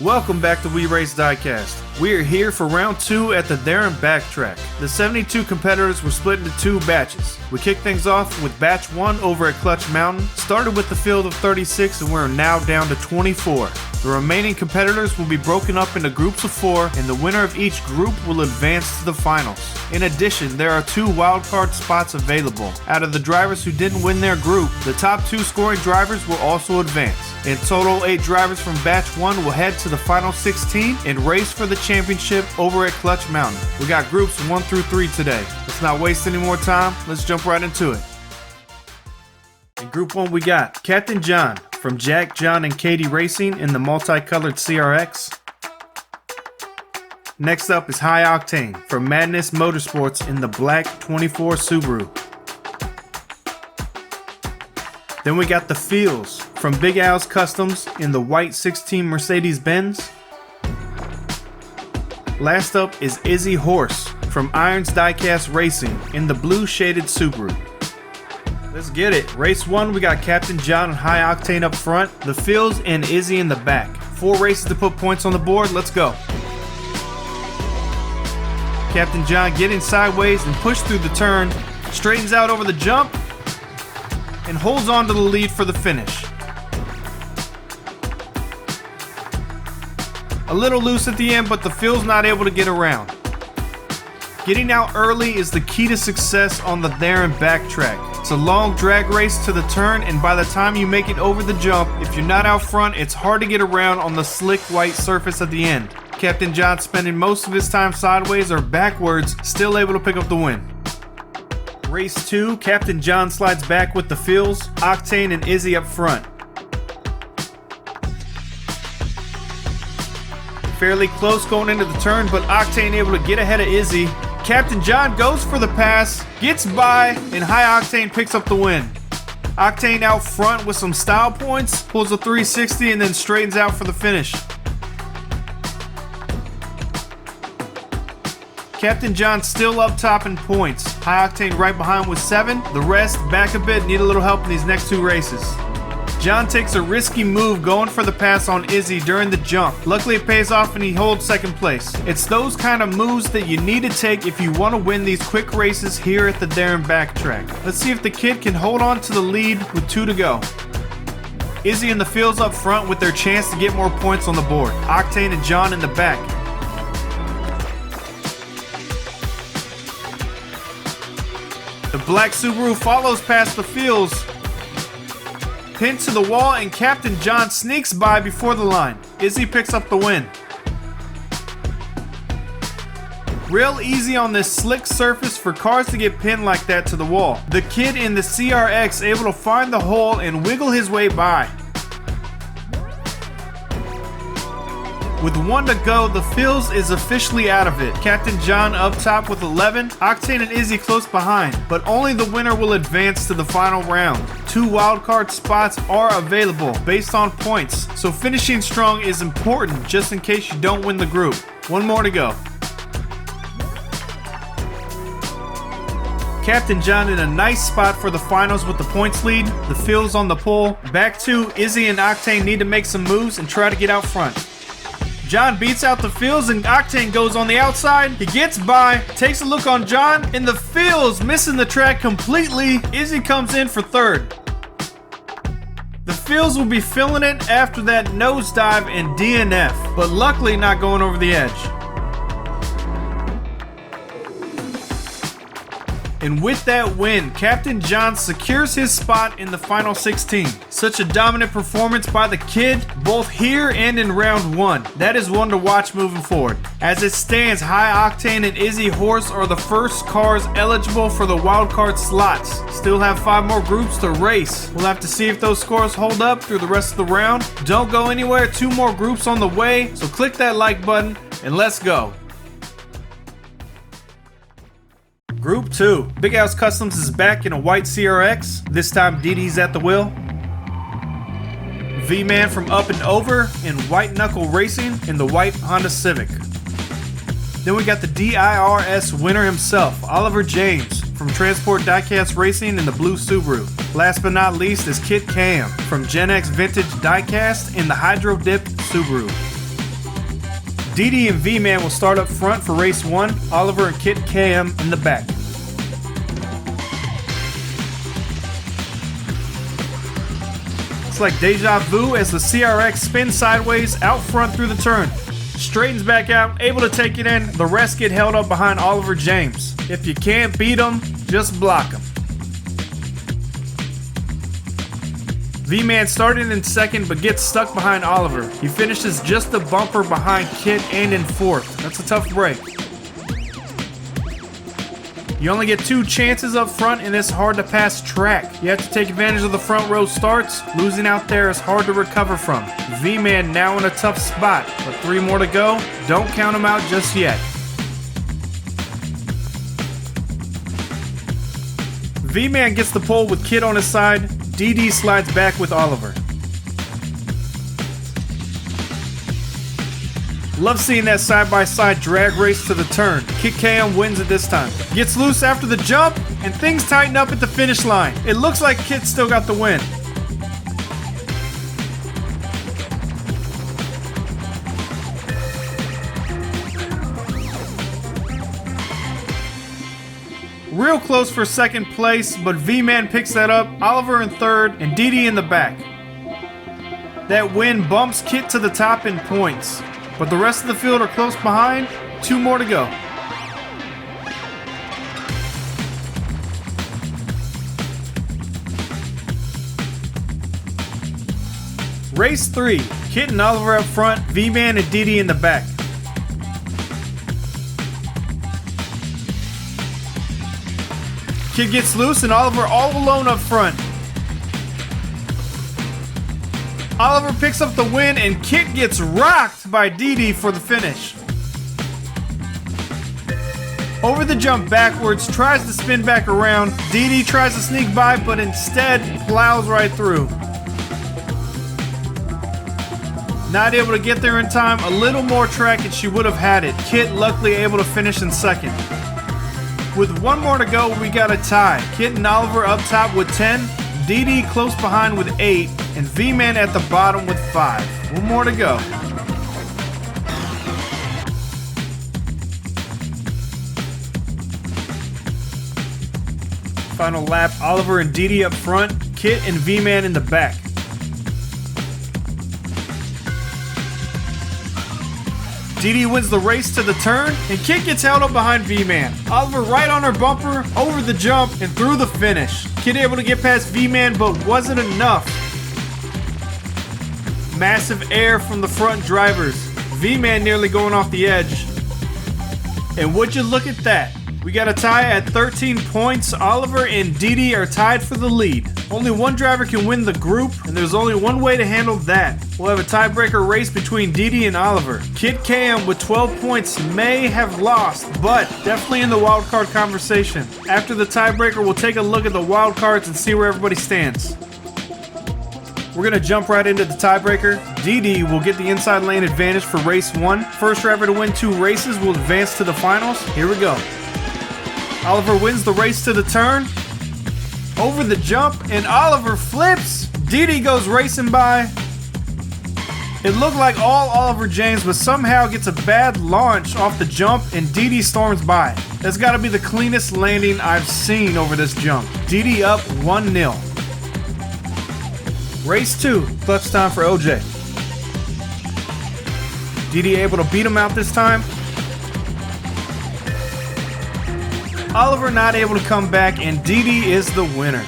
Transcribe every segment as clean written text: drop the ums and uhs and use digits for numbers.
Welcome back to WeRaceDiecast. We are here for round 2 at the Darren Backtrack. The 72 competitors were split into 2 batches. We kicked things off with batch 1 over at Clutch Mountain, started with the field of 36 and we're now down to 24. The remaining competitors will be broken up into groups of 4 and the winner of each group will advance to the finals. In addition, there are 2 wildcard spots available. Out of the drivers who didn't win their group, the top 2 scoring drivers will also advance. In total, 8 drivers from batch 1 will head to the final 16 and race for the championship over at Clutch Mountain. We got groups 1 through 3 today. Let's not waste any more time, let's jump right into it. In group 1 we got Captain John from Jack, John, and Katie Racing in the multicolored CRX. Next up is High Octane from Madness Motorsports in the black 24 Subaru. Then we got the Feels from Big Al's Customs in the white 16 Mercedes-Benz. Last up is Izzy Horse from Irons Diecast Racing in the blue shaded Subaru. Let's get it. Race 1, we got Captain John and High Octane up front, the Feels and Izzy in the back. 4 races to put points on the board, let's go. Captain John getting sideways and pushed through the turn, straightens out over the jump, and holds on to the lead for the finish. A little loose at the end, but the Feels not able to get around. Getting out early is the key to success on the Darren Backtrack. It's a long drag race to the turn, and by the time you make it over the jump, if you're not out front, it's hard to get around on the slick white surface at the end. Captain John spending most of his time sideways or backwards, still able to pick up the win. Race 2, Captain John slides back with the Feels, Octane and Izzy up front. Fairly close going into the turn, but Octane able to get ahead of Izzy. Captain John goes for the pass, gets by, and High Octane picks up the win. Octane out front with some style points, pulls a 360 and then straightens out for the finish. Captain John still up top in points. High Octane right behind with 7. The rest back a bit, need a little help in these next 2 races. John takes a risky move going for the pass on Izzy during the jump. Luckily it pays off and he holds second place. It's those kind of moves that you need to take if you want to win these quick races here at the Darren Backtrack. Let's see if the kid can hold on to the lead with 2 to go. Izzy and the Feels up front with their chance to get more points on the board. Octane and John in the back. The black Subaru follows past the Feels. Pinned to the wall and Captain John sneaks by before the line. Izzy picks up the win. Real easy on this slick surface for cars to get pinned like that to the wall. The kid in the CRX able to find the hole and wiggle his way by. With 1 to go, the Feels is officially out of it. Captain John up top with 11, Octane and Izzy close behind, but only the winner will advance to the final round. 2 wildcard spots are available based on points, so finishing strong is important just in case you don't win the group. 1 more to go. Captain John in a nice spot for the finals with the points lead. The Feels on the pole. Back 2, Izzy and Octane need to make some moves and try to get out front. John beats out the Feels and Octane goes on the outside. He gets by, takes a look on John, and the Feels missing the track completely. Izzy comes in for 3rd. The Feels will be filling it after that nosedive and DNF, but luckily not going over the edge. And with that win, Captain John secures his spot in the final 16. Such a dominant performance by the kid, both here and in round 1. That is one to watch moving forward. As it stands, High Octane and Izzy Horse are the first cars eligible for the wildcard slots. Still have 5 more groups to race. We'll have to see if those scores hold up through the rest of the round. Don't go anywhere, 2 more groups on the way, so click that like button and let's go. Group 2. Big Al's Customs is back in a white CRX. This time DD's at the wheel. V-Man from Up and Over in White Knuckle Racing in the white Honda Civic. Then we got the DIRS winner himself, Oliver James from Transport Diecast Racing in the blue Subaru. Last but not least is Kit Cam from Gen X Vintage Diecast in the Hydro Dip Subaru. DD and V-Man will start up front for race 1, Oliver and Kit KM in the back. It's like deja vu as the CRX spins sideways out front through the turn. Straightens back out, able to take it in. The rest get held up behind Oliver James. If you can't beat them, just block them. V-Man started in second but gets stuck behind Oliver. He finishes just a bumper behind Kit and in fourth. That's a tough break. You only get 2 chances up front in this hard to pass track. You have to take advantage of the front row starts. Losing out there is hard to recover from. V-Man now in a tough spot, but 3 more to go. Don't count him out just yet. V-Man gets the pole with Kit on his side. DD slides back with Oliver. Love seeing that side-by-side drag race to the turn. Kit KM wins it this time. Gets loose after the jump, and things tighten up at the finish line. It looks like Kit still got the win. Real close for second place, but V-Man picks that up. Oliver in third, and DD in the back. That win bumps Kit to the top in points. But the rest of the field are close behind. 2 more to go. Race 3. Kit and Oliver up front, V-Man and DD in the back. Kit gets loose and Oliver all alone up front. Oliver picks up the win and Kit gets rocked by DD for the finish. Over the jump backwards, tries to spin back around. DD tries to sneak by, but instead plows right through. Not able to get there in time. A little more track and she would have had it. Kit luckily able to finish in second. With 1 more to go, we got a tie. Kit and Oliver up top with 10. DD close behind with 8. And V-Man at the bottom with 5. 1 more to go. Final lap, Oliver and DD up front, Kit and V-Man in the back. DD wins the race to the turn, and Kit gets held up behind V-Man. Oliver right on her bumper, over the jump, and through the finish. Kit able to get past V-Man, but wasn't enough. Massive air from the front drivers. V-Man nearly going off the edge. And would you look at that? We got a tie at 13 points. Oliver and DD are tied for the lead. Only 1 driver can win the group, and there's only 1 way to handle that. We'll have a tiebreaker race between DD and Oliver. Kit KM with 12 points may have lost, but definitely in the wildcard conversation. After the tiebreaker, we'll take a look at the wildcards and see where everybody stands. We're going to jump right into the tiebreaker. DD will get the inside lane advantage for race 1. First driver to win 2 races will advance to the finals. Here we go. Oliver wins the race to the turn. Over the jump, and Oliver flips. DD goes racing by. It looked like all Oliver James, but somehow gets a bad launch off the jump, and DD storms by. That's got to be the cleanest landing I've seen over this jump. DD up 1-0. Race 2, clutch time for OJ. DD able to beat him out this time. Oliver not able to come back, and DD is the winner.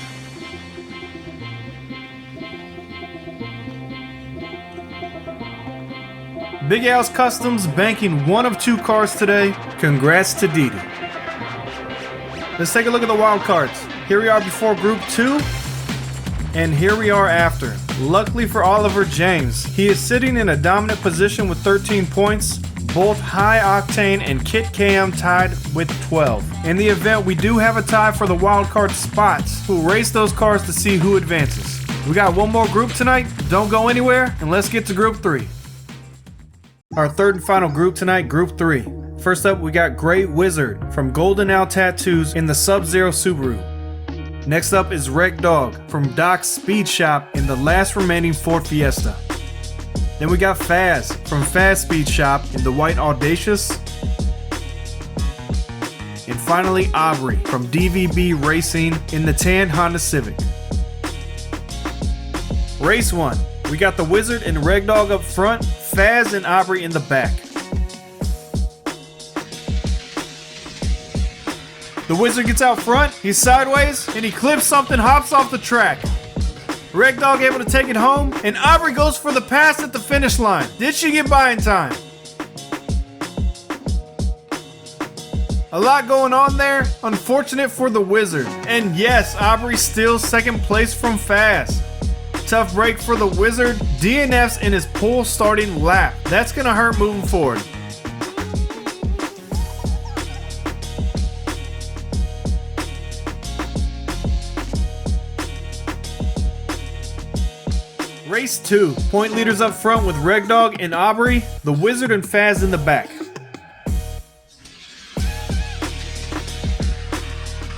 Big Al's Customs banking 1 of 2 cars today. Congrats to DD. Let's take a look at the wild cards. Here we are before Group 2, and here we are after. Luckily for Oliver James, he is sitting in a dominant position with 13 points. Both High Octane and Kit KM tied with 12. In the event, we do have a tie for the wildcard spots. We'll race those cars to see who advances. We got 1 more group tonight. Don't go anywhere, and let's get to Group 3. Our third and final group tonight, Group 3. First up, we got Great Wizard from Golden Owl Tattoos in the Sub-Zero Subaru. Next up is Wreck Dog from Doc's Speed Shop in the last remaining Ford Fiesta. Then we got Faz from Faz Speed Shop in the white Audacious. And finally Aubrey from DVB Racing in the tan Honda Civic. Race 1. We got the Wizard and Reg Dog up front, Faz and Aubrey in the back. The Wizard gets out front, he's sideways, and he clips something, hops off the track. Reg Dog able to take it home, and Aubrey goes for the pass at the finish line. Did she get by in time? A lot going on there, unfortunate for the Wizard. And yes, Aubrey steals second place from Faz. Tough break for the Wizard, DNFs in his pole starting lap. That's gonna hurt moving forward. Race 2. Point leaders up front with Reg Dog and Aubrey, the Wizard and Faz in the back.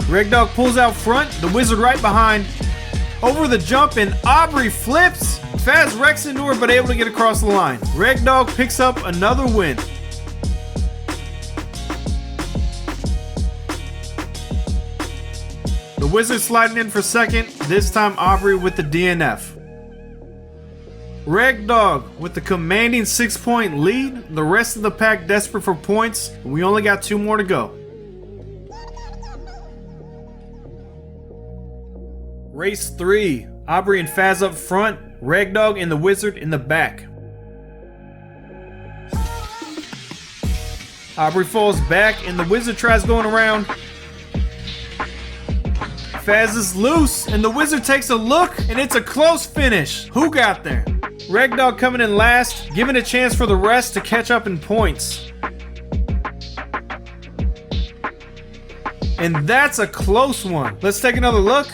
Reg Dog pulls out front, the Wizard right behind. Over the jump and Aubrey flips. Faz wrecks into her but able to get across the line. Reg Dog picks up another win. The Wizard sliding in for second, this time Aubrey with the DNF. Reg Dog with the commanding 6-point lead. The rest of the pack desperate for points. We only got 2 more to go. Race 3. Aubrey and Faz up front. Reg Dog and the Wizard in the back. Aubrey falls back and the Wizard tries going around. Faz is loose and the Wizard takes a look and it's a close finish. Who got there? Reg Dog coming in last, giving a chance for the rest to catch up in points. And that's a close one. Let's take another look.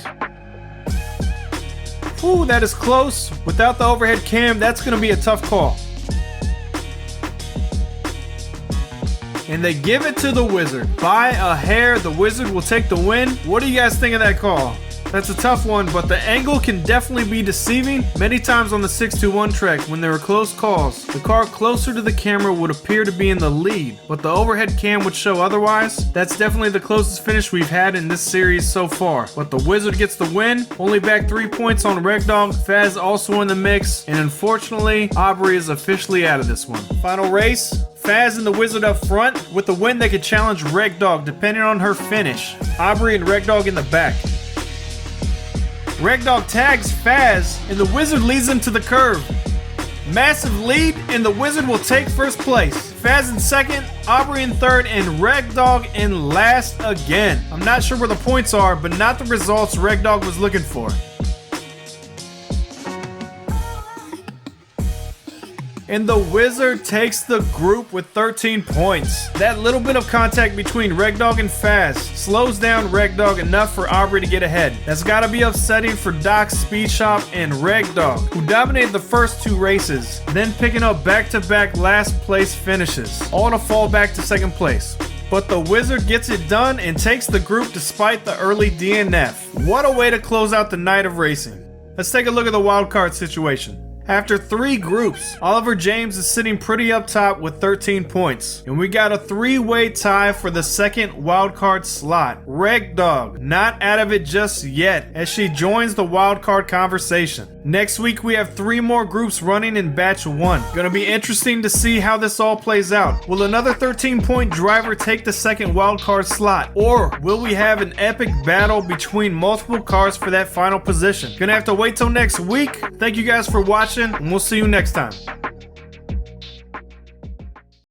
Ooh, that is close. Without the overhead cam, that's going to be a tough call. And they give it to the Wizard. By a hair, the Wizard will take the win. What do you guys think of that call? That's a tough one, but the angle can definitely be deceiving. Many times on the 621 track, when there were close calls, the car closer to the camera would appear to be in the lead, but the overhead cam would show otherwise. That's definitely the closest finish we've had in this series so far. But the Wizard gets the win, only back 3 points on Reg Dog. Faz also in the mix, and unfortunately, Aubrey is officially out of this one. Final race. Faz and the Wizard up front. With the win, they could challenge Reg Dog depending on her finish. Aubrey and Reg Dog in the back. Reg Dog tags Faz, and the Wizard leads him to the curve. Massive lead, and the Wizard will take first place. Faz in second, Aubrey in third, and Reg Dog in last again. I'm not sure where the points are, but not the results Reg Dog was looking for. And the Wizard takes the group with 13 points. That little bit of contact between Reg Dog and Faz slows down Reg Dog enough for Aubrey to get ahead. That's gotta be upsetting for Doc's Speed Shop and Reg Dog, who dominated the first 2 races, then picking up back-to-back last place finishes, all to fall back to second place. But the Wizard gets it done and takes the group despite the early DNF. What a way to close out the night of racing. Let's take a look at the wildcard situation. After 3 groups, Oliver James is sitting pretty up top with 13 points. And we got a 3-way tie for the second wildcard slot. Reg Dog, not out of it just yet, as she joins the wildcard conversation. Next week, we have 3 more groups running in Batch 1. Gonna be interesting to see how this all plays out. Will another 13-point driver take the second wildcard slot? Or will we have an epic battle between multiple cars for that final position? Gonna have to wait till next week. Thank you guys for watching, and we'll see you next time.